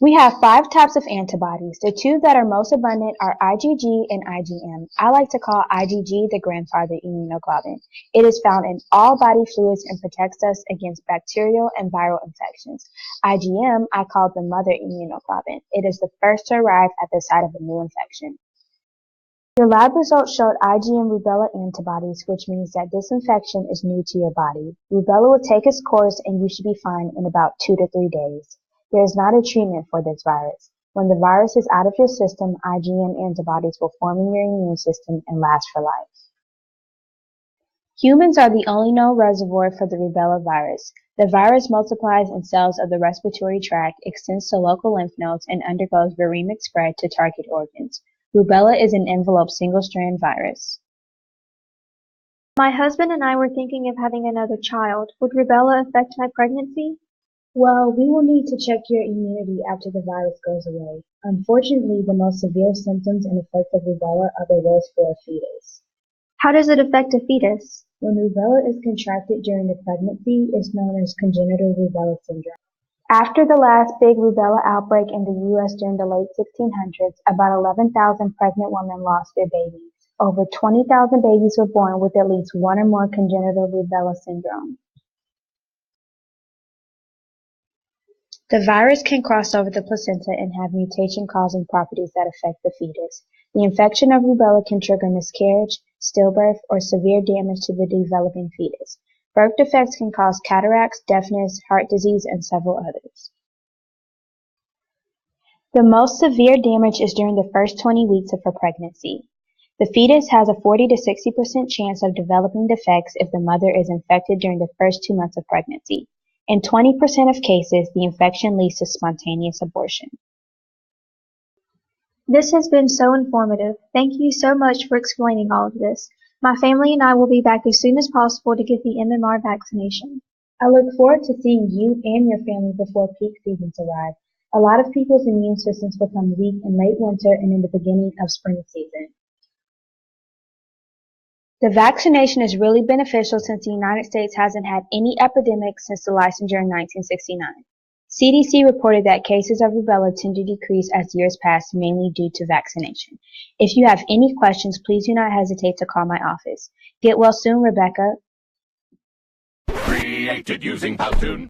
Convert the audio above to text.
We have 5 types of antibodies. The 2 that are most abundant are IgG and IgM. I like to call IgG the grandfather immunoglobulin. It is found in all body fluids and protects us against bacterial and viral infections. IgM, I call the mother immunoglobulin. It is the first to arrive at the site of a new infection. Your lab results showed IgM rubella antibodies, which means that this infection is new to your body. Rubella will take its course and you should be fine in about 2 to 3 days. There is not a treatment for this virus. When the virus is out of your system, IgM antibodies will form in your immune system and last for life. Humans are the only known reservoir for the rubella virus. The virus multiplies in cells of the respiratory tract, extends to local lymph nodes, and undergoes viremic spread to target organs. Rubella is an enveloped single-strand virus. My husband and I were thinking of having another child. Would rubella affect my pregnancy? Well, we will need to check your immunity after the virus goes away. Unfortunately, the most severe symptoms and effects of rubella are the worst for a fetus. How does it affect a fetus? When rubella is contracted during the pregnancy, it's known as congenital rubella syndrome. After the last big rubella outbreak in the U.S. during the late 1600s, about 11,000 pregnant women lost their babies. Over 20,000 babies were born with at least one or more congenital rubella syndrome. The virus can cross over the placenta and have mutation-causing properties that affect the fetus. The infection of rubella can trigger miscarriage, stillbirth, or severe damage to the developing fetus. Birth defects can cause cataracts, deafness, heart disease, and several others. The most severe damage is during the first 20 weeks of her pregnancy. The fetus has a 40 to 60% chance of developing defects if the mother is infected during the first 2 months of pregnancy. In 20% of cases, the infection leads to spontaneous abortion. This has been so informative. Thank you so much for explaining all of this. My family and I will be back as soon as possible to get the MMR vaccination. I look forward to seeing you and your family before peak seasons arrive. A lot of people's immune systems become weak in late winter and in the beginning of spring season. The vaccination is really beneficial since the United States hasn't had any epidemic since the licensure in 1969. CDC reported that cases of rubella tend to decrease as years pass, mainly due to vaccination. If you have any questions, please do not hesitate to call my office. Get well soon, Rebecca. Created using Powtoon.